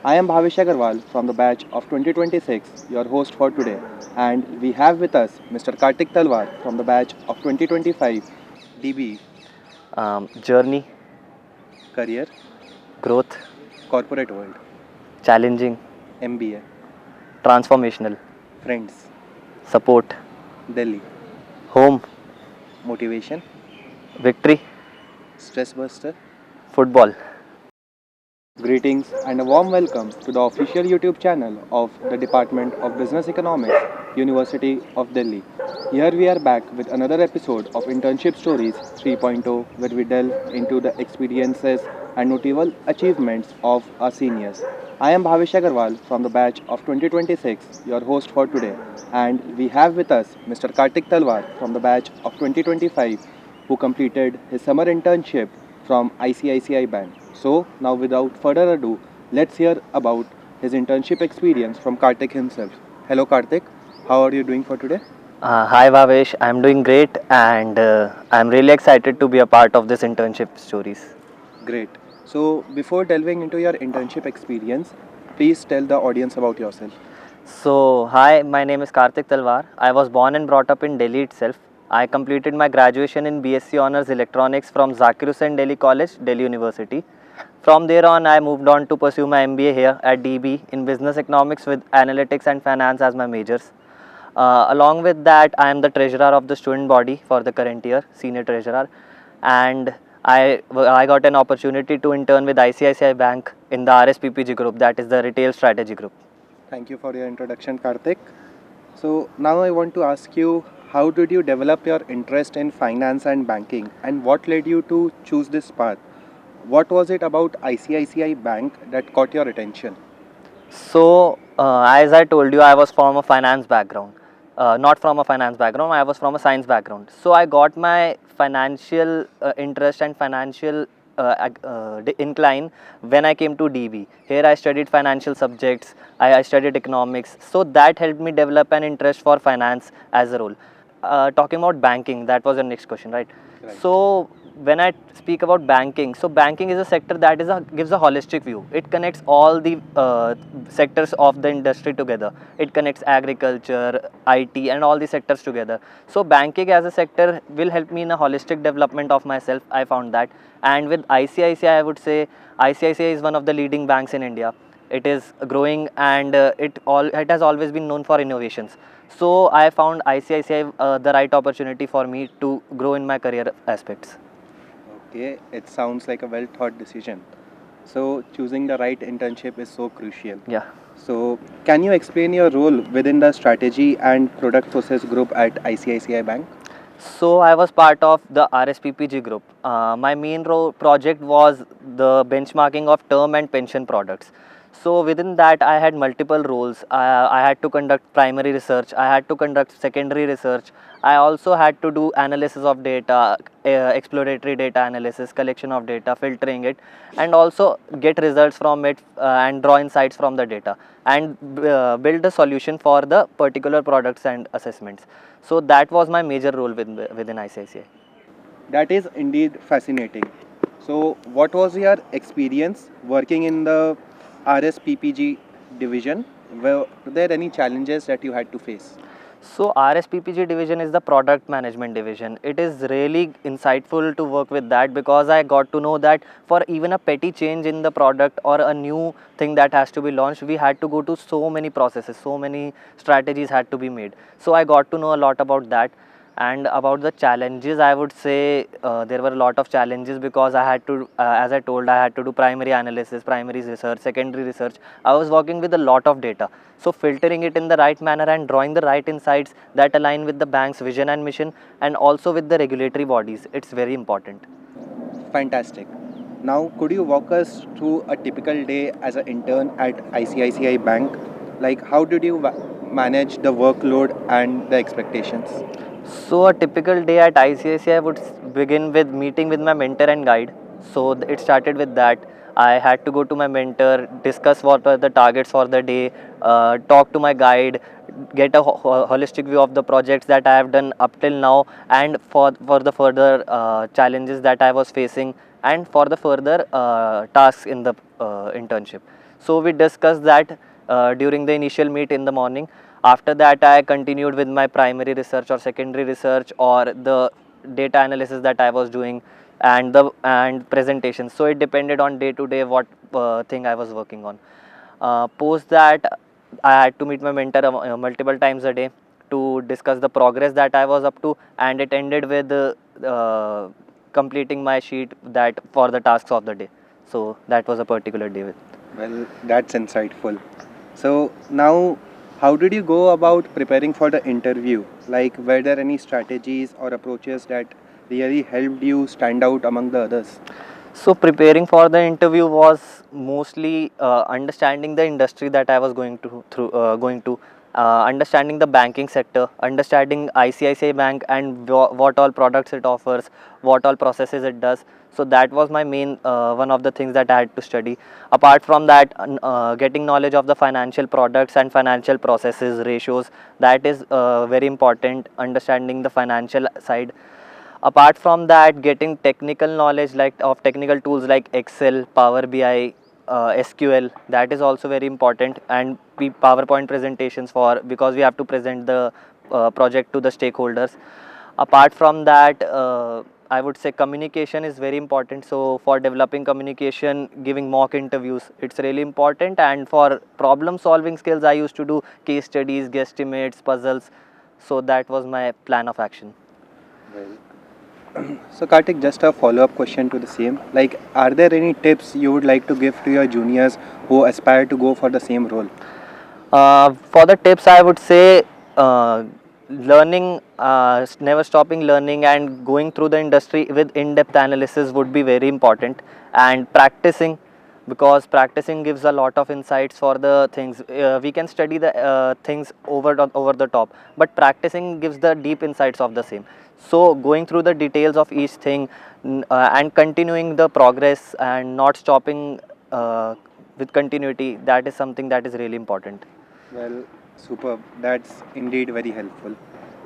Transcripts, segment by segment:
I am Bhawesh Agarwal from the batch of 2026, your host for today, and we have with us Mr. Kartik Talwar from the batch of 2025, DBE, Journey, Career, growth, Corporate World, challenging, MBA, transformational, Friends, support, Delhi, home, Motivation, victory, Stress Buster. football. Greetings and a warm welcome to the official YouTube channel of the Department of Business Economics, University of Delhi. Here we are back with another episode of Internship Stories 3.0 where we delve into the experiences and notable achievements of our seniors. I am Bhavesh Agarwal from the batch of 2026, your host for today, and we have with us Mr. Kartik Talwar from the batch of 2025 who completed his summer internship from ICICI Bank. So, now without further ado, let's hear about his internship experience from Kartik himself. Hello, Kartik. How are you doing for today? Hi Bhavesh, I'm doing great and I'm really excited to be a part of this internship stories. Great. So, before delving into your internship experience, please tell the audience about yourself. So, hi, my name is Kartik Talwar. I was born and brought up in Delhi itself. I completed my graduation in BSc Honours Electronics from Zakir Hussain Delhi College, Delhi University. From there on, I moved on to pursue my MBA here at DB in Business Economics with Analytics and Finance as my majors. Along with that, I am the treasurer of the student body for the current year, senior treasurer, and I got an opportunity to intern with ICICI Bank in the RSPG group, that is the retail strategy group. Thank you for your introduction, Kartik. So, now I want to ask you how did you develop your interest in finance and banking and what led you to choose this path? What was it about ICICI Bank that caught your attention? So, as I told you, I was from a finance background. Not from a finance background, I was from a science background. So, I got my financial interest and financial incline when I came to DB. Here, I studied financial subjects, I studied economics. So, that helped me develop an interest for finance as a role. Talking about banking, that was the next question, right? Right. So, when I speak about banking, so banking is a sector that gives a holistic view. It connects all the sectors of the industry together. It connects agriculture, IT, and all the sectors together. So banking as a sector will help me in a holistic development of myself. I found that, and with ICICI, I would say ICICI is one of the leading banks in India. It is growing, and it has always been known for innovations. So I found ICICI the right opportunity for me to grow in my career aspects. Okay, it sounds like a well thought decision. So, choosing the right internship is so crucial. Yeah. So, can you explain your role within the strategy and product process group at ICICI Bank? So I was part of the RSPPG group. My main project was the benchmarking of term and pension products. So within that, I had multiple roles. I had to conduct primary research. I had to conduct secondary research. I also had to do analysis of data, exploratory data analysis, collection of data, filtering it, and also get results from it and draw insights from the data and build a solution for the particular products and assessments. So that was my major role within ICICI. That is indeed fascinating. So, what was your experience working in the RSPPG division? Were there any challenges that you had to face? So RSPPG division is the product management division. It is really insightful to work with that because I got to know that for even a petty change in the product or a new thing that has to be launched, we had to go to so many processes, so many strategies had to be made. So I got to know a lot about that. And about the challenges, I would say there were a lot of challenges because I had to, as I told, I had to do primary analysis, primary research, secondary research. I was working with a lot of data. So filtering it in the right manner and drawing the right insights that align with the bank's vision and mission and also with the regulatory bodies, it's very important. Fantastic. Now, could you walk us through a typical day as an intern at ICICI Bank? Like, how did you manage the workload and the expectations? So a typical day at ICICI would begin with meeting with my mentor and guide. So it started with that. I had to go to my mentor, discuss what were the targets for the day, talk to my guide, get a holistic view of the projects that I have done up till now and for the further challenges that I was facing and for the further tasks in the internship. So we discussed that during the initial meet in the morning. After that, I continued with my primary research or secondary research or the data analysis that I was doing, and presentations. So it depended on day to day what thing I was working on. Post that, I had to meet my mentor multiple times a day to discuss the progress that I was up to, and it ended with completing my sheet that for the tasks of the day. So that was a particular day with. Well, that's insightful. So now, how did you go about preparing for the interview? Like, were there any strategies or approaches that really helped you stand out among the others? So preparing for the interview was mostly understanding the industry that I was going to, understanding the banking sector, understanding ICICI Bank and what all products it offers, what all processes it does. So that was my main one of the things that I had to study. Apart from that, getting knowledge of the financial products and financial processes, ratios, that is very important. Understanding the financial side. Apart from that, getting technical knowledge like of technical tools like Excel, Power BI, SQL, that is also very important, and PowerPoint presentations for, because we have to present the project to the stakeholders. Apart from that, I would say communication is very important. So for developing communication, giving mock interviews, it's really important. And for problem solving skills, I used to do case studies, guesstimates, puzzles. So that was my plan of action. Well, so Kartik, just a follow-up question to the same. Like, are there any tips you would like to give to your juniors who aspire to go for the same role? For the tips, I would say learning, never stopping learning and going through the industry with in-depth analysis would be very important, and practicing, because practicing gives a lot of insights for the things. We can study the things over the top, but practicing gives the deep insights of the same. So going through the details of each thing, and continuing the progress and not stopping with continuity, that is something that is really important. Well, superb. That's indeed very helpful.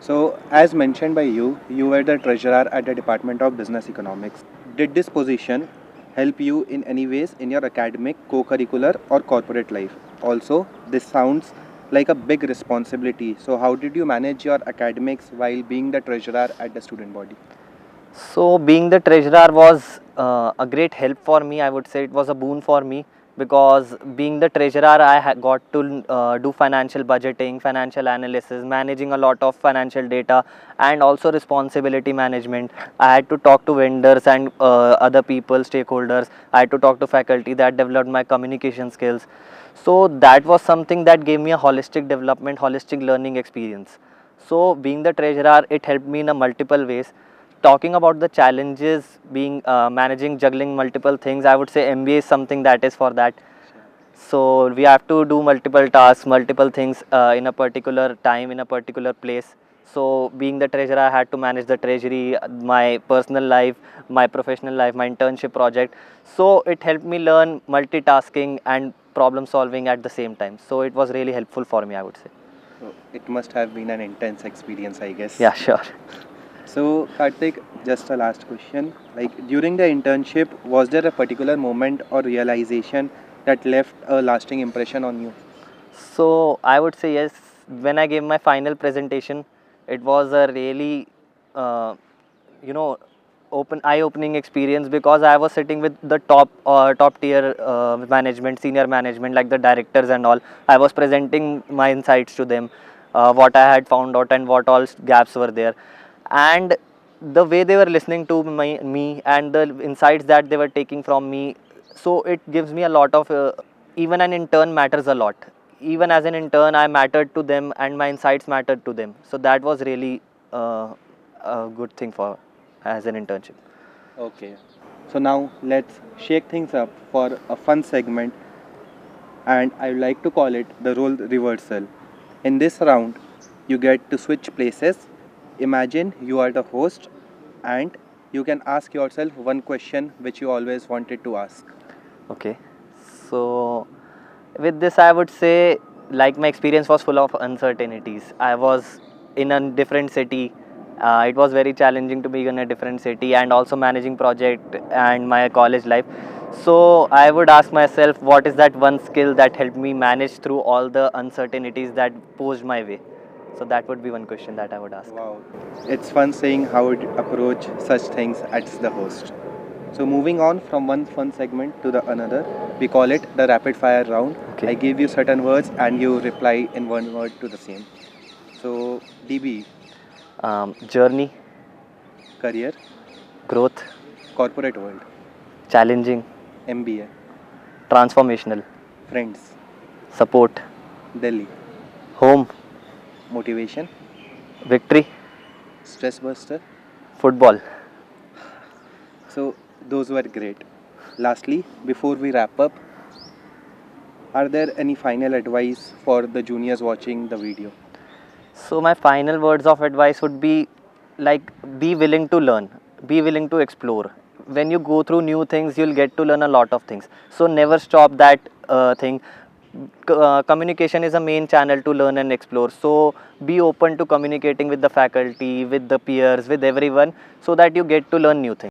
So, as mentioned by you, you were the treasurer at the Department of Business Economics. Did this position help you in any ways in your academic, co-curricular, or corporate life? Also, this sounds like a big responsibility. So, how did you manage your academics while being the treasurer at the student body? So being the treasurer was a great help for me. I would say it was a boon for me, because being the treasurer, I got to do financial budgeting, financial analysis, managing a lot of financial data, and also responsibility management. I had to talk to vendors and other people, stakeholders. I had to talk to faculty. That developed my communication skills. So that was something that gave me a holistic development, holistic learning experience. So being the treasurer, it helped me in a multiple ways. Talking about the challenges, being managing, juggling multiple things, I would say MBA is something that is for that. So we have to do multiple tasks, multiple things in a particular time, in a particular place. So being the treasurer, I had to manage the treasury, my personal life, my professional life, my internship project. So it helped me learn multitasking and problem solving at the same time. So it was really helpful for me, I would say. So, it must have been an intense experience, I guess. Yeah, sure. So, Kartik, just a last question. Like, during the internship, was there a particular moment or realization that left a lasting impression on you? So I would say yes. When I gave my final presentation, it was a really, uh, you know, eye-opening experience, because I was sitting with the top tier management, senior management, like the directors and all. I was presenting my insights to them, what I had found out and what all gaps were there, and the way they were listening to me and the insights that they were taking from me. So it gives me a lot of even an intern matters a lot. Even as an intern, I mattered to them and my insights mattered to them. So that was really a good thing for as an internship. Okay. So now let's shake things up for a fun segment, and I would like to call it the role reversal. In this round, you get to switch places. Imagine you are the host and you can ask yourself one question which you always wanted to ask. Okay. So with this, I would say, like, my experience was full of uncertainties. I was in a different city, It was very challenging to be in a different city and also managing project and my college life. So I would ask myself, what is that one skill that helped me manage through all the uncertainties that posed my way? So that would be one question that I would ask. Wow. It's fun seeing how you approach such things as the host. So moving on from one fun segment to the another, we call it the rapid fire round. Okay. I give you certain words and you reply in one word to the same. So DB, Journey, career, growth, corporate world, challenging, MBA, transformational, friends, support, Delhi, home, motivation, victory, stress buster. football. So those were great. Lastly, before we wrap up, are there any final advice for the juniors watching the video? So my final words of advice would be like, be willing to learn, be willing to explore. When you go through new things, you'll get to learn a lot of things. So never stop that thing. Communication is a main channel to learn and explore. So be open to communicating with the faculty, with the peers, with everyone, so that you get to learn new things.